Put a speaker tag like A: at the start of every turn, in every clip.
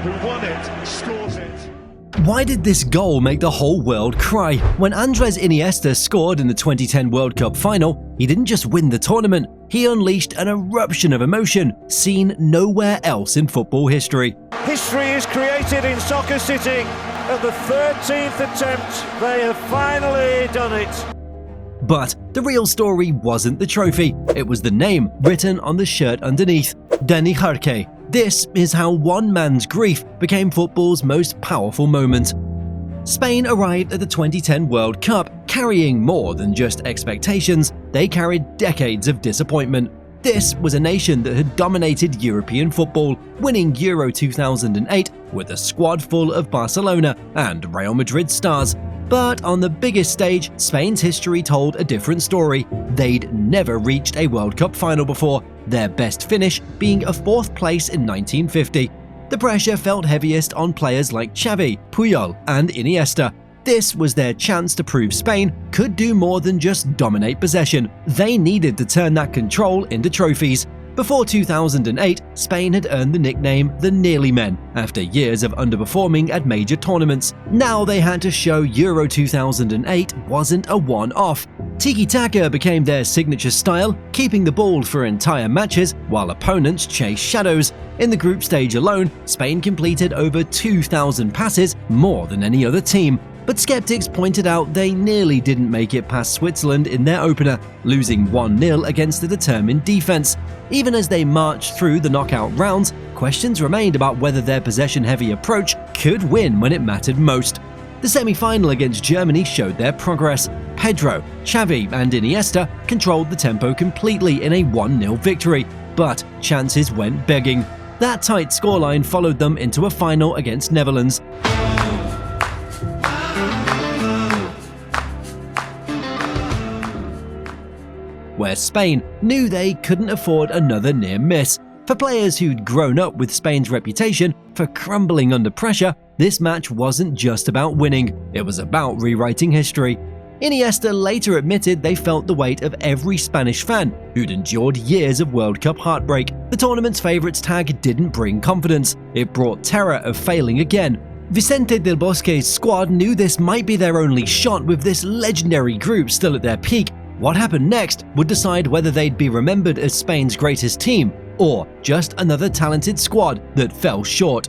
A: who won it, scores it.
B: Why did this goal make the whole world cry? When Andres Iniesta scored in the 2010 World Cup final, he didn't just win the tournament, he unleashed an eruption of emotion seen nowhere else in football history.
C: History is created in soccer city. At the 13th attempt, they have finally done it.
B: But the real story wasn't the trophy, it was the name written on the shirt underneath, Dani Jarque. This is how one man's grief became football's most powerful moment. Spain arrived at the 2010 World Cup carrying more than just expectations, they carried decades of disappointment. This was a nation that had dominated European football, winning Euro 2008 with a squad full of Barcelona and Real Madrid stars. But on the biggest stage, Spain's history told a different story. They'd never reached a World Cup final before, their best finish being a 4th place in 1950. The pressure felt heaviest on players like Xavi, Puyol and Iniesta. This was their chance to prove Spain could do more than just dominate possession. They needed to turn that control into trophies. Before 2008, Spain had earned the nickname the Nearly Men after years of underperforming at major tournaments. Now they had to show Euro 2008 wasn't a one-off. Tiki-taka became their signature style, keeping the ball for entire matches while opponents chased shadows. In the group stage alone, Spain completed over 2,000 passes, more than any other team. But skeptics pointed out they nearly didn't make it past Switzerland in their opener, losing 1-0 against a determined defense. Even as they marched through the knockout rounds, questions remained about whether their possession-heavy approach could win when it mattered most. The semi-final against Germany showed their progress. Pedro, Xavi and Iniesta controlled the tempo completely in a 1-0 victory, but chances went begging. That tight scoreline followed them into a final against Netherlands. Where Spain knew they couldn't afford another near miss. For players who'd grown up with Spain's reputation for crumbling under pressure, this match wasn't just about winning, it was about rewriting history. Iniesta later admitted they felt the weight of every Spanish fan who'd endured years of World Cup heartbreak. The tournament's favourites tag didn't bring confidence, it brought terror of failing again. Vicente del Bosque's squad knew this might be their only shot with this legendary group still at their peak. What happened next would decide whether they'd be remembered as Spain's greatest team, or just another talented squad that fell short.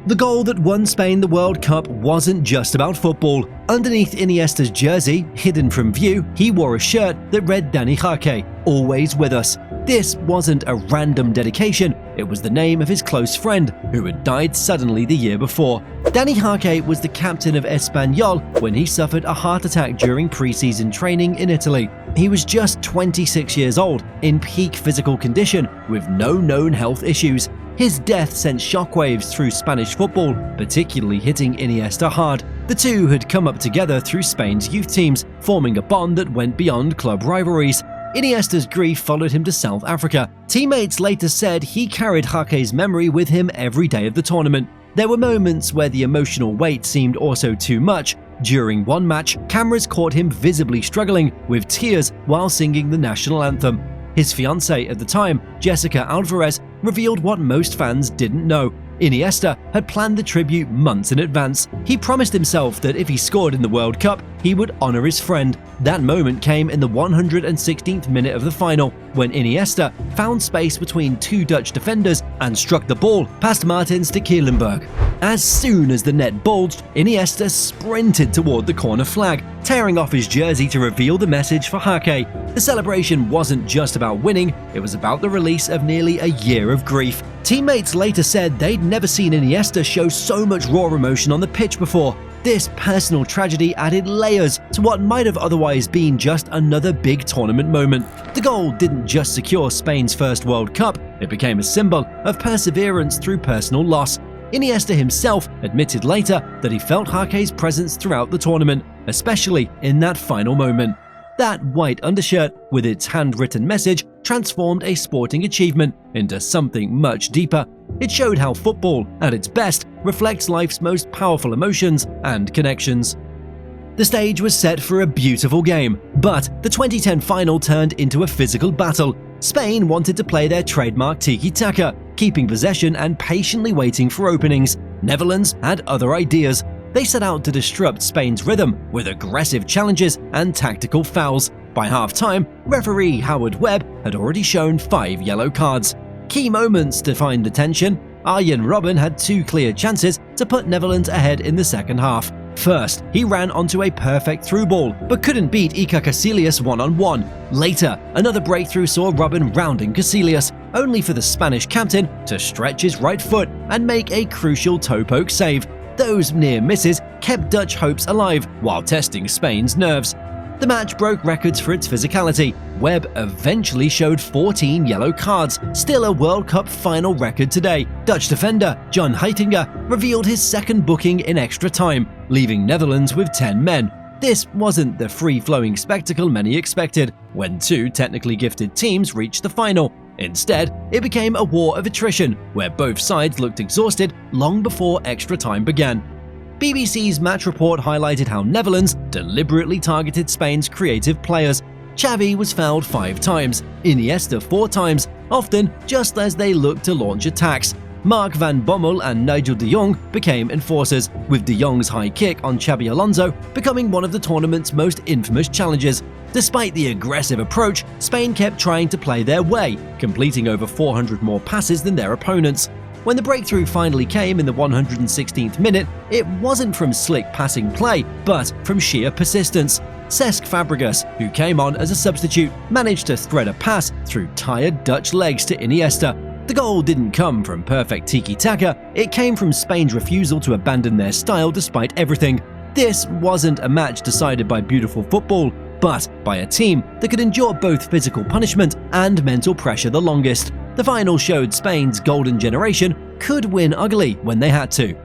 B: The goal that won Spain the World Cup wasn't just about football. Underneath Iniesta's jersey, hidden from view, he wore a shirt that read Dani Jarque, always with us. This wasn't a random dedication, it was the name of his close friend, who had died suddenly the year before. Dani Jarque was the captain of Espanyol when he suffered a heart attack during pre-season training in Italy. He was just 26 years old, in peak physical condition, with no known health issues. His death sent shockwaves through Spanish football, particularly hitting Iniesta hard. The two had come up together through Spain's youth teams, forming a bond that went beyond club rivalries. Iniesta's grief followed him to South Africa. Teammates later said he carried Jarque's memory with him every day of the tournament. There were moments where the emotional weight seemed also too much. During one match, cameras caught him visibly struggling with tears while singing the national anthem. His fiancée at the time, Jessica Alvarez, revealed what most fans didn't know. Iniesta had planned the tribute months in advance. He promised himself that if he scored in the World Cup, he would honour his friend. That moment came in the 116th minute of the final, when Iniesta found space between two Dutch defenders and struck the ball past Martins de Keelenberg. As soon as the net bulged, Iniesta sprinted toward the corner flag, tearing off his jersey to reveal the message for Jarque. The celebration wasn't just about winning, it was about the release of nearly a year of grief. Teammates later said they'd never seen Iniesta show so much raw emotion on the pitch before. This personal tragedy added layers to what might have otherwise been just another big tournament moment. The goal didn't just secure Spain's first World Cup, it became a symbol of perseverance through personal loss. Iniesta himself admitted later that he felt Jarque's presence throughout the tournament, especially in that final moment. That white undershirt, with its handwritten message, transformed a sporting achievement into something much deeper. It showed how football, at its best, reflects life's most powerful emotions and connections. The stage was set for a beautiful game, but the 2010 final turned into a physical battle. Spain wanted to play their trademark tiki-taka. keeping possession and patiently waiting for openings. Netherlands had other ideas. They set out to disrupt Spain's rhythm with aggressive challenges and tactical fouls. By half-time, referee Howard Webb had already shown 5 yellow cards. Key moments defined attention. Arjen Robben had 2 clear chances to put Netherlands ahead in the second half. First, he ran onto a perfect through ball, but couldn't beat Iker Casillas one-on-one. Later, another breakthrough saw Robben rounding Casillas, only for the Spanish captain to stretch his right foot and make a crucial toe poke save. Those near misses kept Dutch hopes alive while testing Spain's nerves. The match broke records for its physicality. Webb eventually showed 14 yellow cards, still a World Cup final record today. Dutch defender John Heitinga revealed his second booking in extra time, leaving Netherlands with 10 men. This wasn't the free-flowing spectacle many expected when 2 technically gifted teams reached the final. Instead, it became a war of attrition, where both sides looked exhausted long before extra time began. BBC's match report highlighted how Netherlands deliberately targeted Spain's creative players. Xavi was fouled 5 times, Iniesta 4 times, often just as they looked to launch attacks. Mark van Bommel and Nigel de Jong became enforcers, with de Jong's high kick on Xabi Alonso becoming one of the tournament's most infamous challenges. Despite the aggressive approach, Spain kept trying to play their way, completing over 400 more passes than their opponents. When the breakthrough finally came in the 116th minute, it wasn't from slick passing play, but from sheer persistence. Cesc Fabregas, who came on as a substitute, managed to thread a pass through tired Dutch legs to Iniesta. The goal didn't come from perfect tiki-taka, it came from Spain's refusal to abandon their style despite everything. This wasn't a match decided by beautiful football, but by a team that could endure both physical punishment and mental pressure the longest. The final showed Spain's golden generation could win ugly when they had to.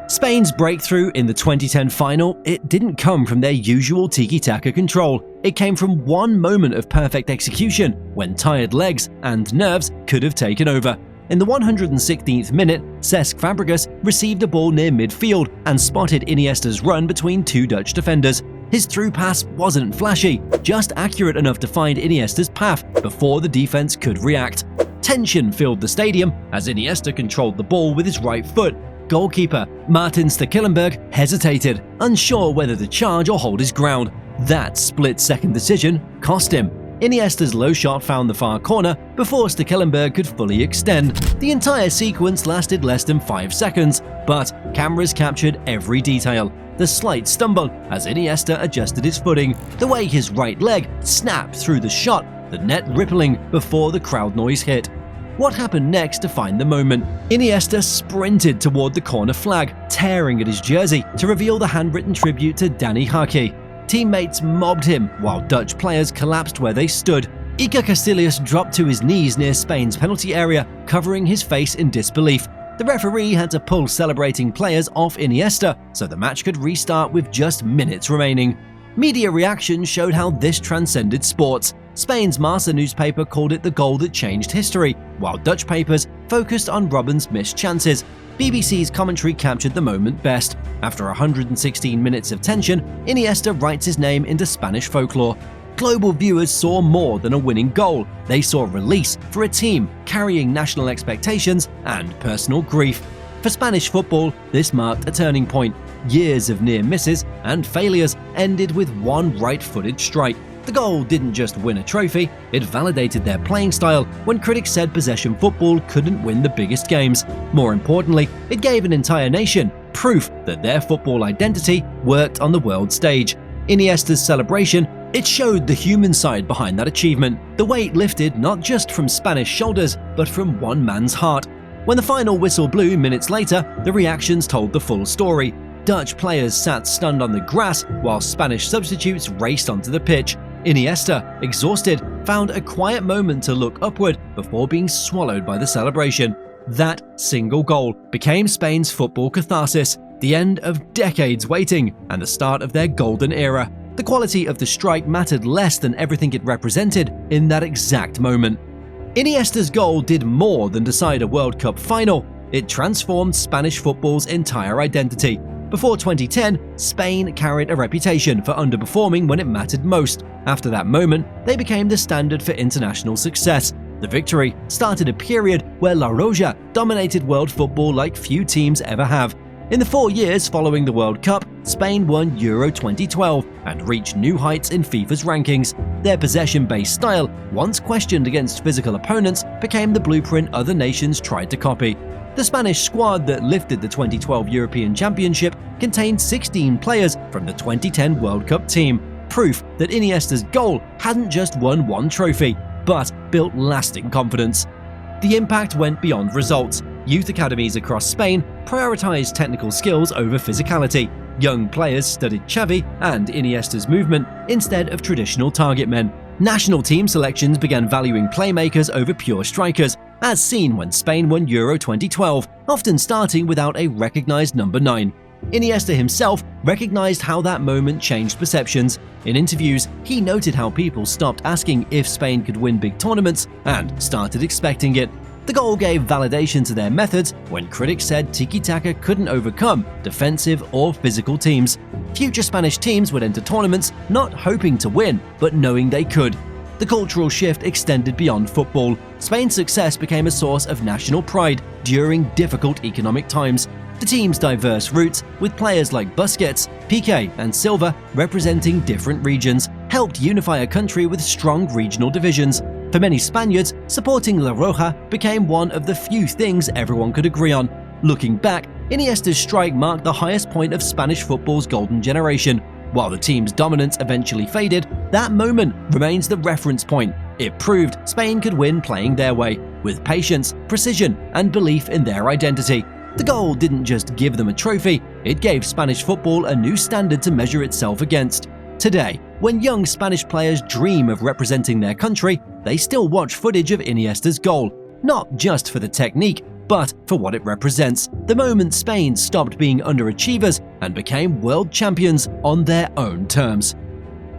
B: Spain's breakthrough in the 2010 final, it didn't come from their usual tiki-taka control. It came from one moment of perfect execution when tired legs and nerves could have taken over. In the 116th minute, Cesc Fabregas received a ball near midfield and spotted Iniesta's run between 2 Dutch defenders. His through pass wasn't flashy, just accurate enough to find Iniesta's path before the defense could react. Tension filled the stadium as Iniesta controlled the ball with his right foot. Goalkeeper Martin Stekelenburg hesitated, unsure whether to charge or hold his ground. That split-second decision cost him. Iniesta's low shot found the far corner before Stekelenburg could fully extend. The entire sequence lasted less than 5 seconds, but cameras captured every detail. The slight stumble as Iniesta adjusted his footing, the way his right leg snapped through the shot, the net rippling before the crowd noise hit. What happened next defined the moment. Iniesta sprinted toward the corner flag, tearing at his jersey to reveal the handwritten tribute to Dani Jarque. Teammates mobbed him while Dutch players collapsed where they stood. Iker Casillas dropped to his knees near Spain's penalty area, covering his face in disbelief. The referee had to pull celebrating players off Iniesta so the match could restart with just minutes remaining. Media reaction showed how this transcended sports. Spain's Marca newspaper called it the goal that changed history, while Dutch papers focused on Robben's missed chances. BBC's commentary captured the moment best. After 116 minutes of tension, Iniesta writes his name into Spanish folklore. Global viewers saw more than a winning goal. They saw release for a team carrying national expectations and personal grief. For Spanish football, this marked a turning point. Years of near misses and failures ended with one right-footed strike. The goal didn't just win a trophy, it validated their playing style when critics said possession football couldn't win the biggest games. More importantly, it gave an entire nation proof that their football identity worked on the world stage. Iniesta's celebration, it showed the human side behind that achievement. The weight lifted not just from Spanish shoulders, but from one man's heart. When the final whistle blew minutes later, the reactions told the full story. Dutch players sat stunned on the grass while Spanish substitutes raced onto the pitch. Iniesta, exhausted, found a quiet moment to look upward before being swallowed by the celebration. That single goal became Spain's football catharsis, the end of decades waiting and the start of their golden era. The quality of the strike mattered less than everything it represented in that exact moment. Iniesta's goal did more than decide a World Cup final. It transformed Spanish football's entire identity. Before 2010, Spain carried a reputation for underperforming when it mattered most. After that moment, they became the standard for international success. The victory started a period where La Roja dominated world football like few teams ever have. In the 4 years following the World Cup, Spain won Euro 2012 and reached new heights in FIFA's rankings. Their possession-based style, once questioned against physical opponents, became the blueprint other nations tried to copy. The Spanish squad that lifted the 2012 European Championship contained 16 players from the 2010 World Cup team, proof that Iniesta's goal hadn't just won one trophy, but built lasting confidence. The impact went beyond results. Youth academies across Spain prioritized technical skills over physicality. Young players studied Xavi and Iniesta's movement instead of traditional target men. National team selections began valuing playmakers over pure strikers, as seen when Spain won Euro 2012, often starting without a recognized number 9. Iniesta himself recognized how that moment changed perceptions. In interviews, he noted how people stopped asking if Spain could win big tournaments and started expecting it. The goal gave validation to their methods when critics said tiki-taka couldn't overcome defensive or physical teams. Future Spanish teams would enter tournaments not hoping to win, but knowing they could. The cultural shift extended beyond football. Spain's success became a source of national pride during difficult economic times. The team's diverse roots, with players like Busquets, Piqué, and Silva representing different regions, helped unify a country with strong regional divisions. For many Spaniards, supporting La Roja became one of the few things everyone could agree on. Looking back, Iniesta's strike marked the highest point of Spanish football's golden generation. While the team's dominance eventually faded, that moment remains the reference point. It proved Spain could win playing their way, with patience, precision, and belief in their identity. The goal didn't just give them a trophy, it gave Spanish football a new standard to measure itself against. Today, when young Spanish players dream of representing their country, they still watch footage of Iniesta's goal, not just for the technique, but for what it represents. The moment Spain stopped being underachievers and became world champions on their own terms.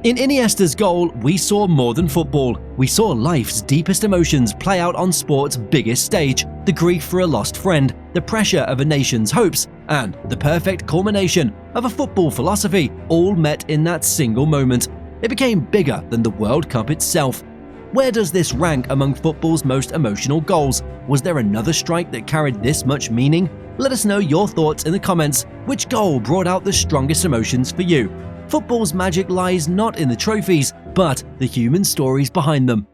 B: In Iniesta's goal, we saw more than football. We saw life's deepest emotions play out on sport's biggest stage: the grief for a lost friend, the pressure of a nation's hopes, and the perfect culmination of a football philosophy, all met in that single moment. It became bigger than the World Cup itself. Where does this rank among football's most emotional goals? Was there another strike that carried this much meaning? Let us know your thoughts in the comments. Which goal brought out the strongest emotions for you? Football's magic lies not in the trophies, but the human stories behind them.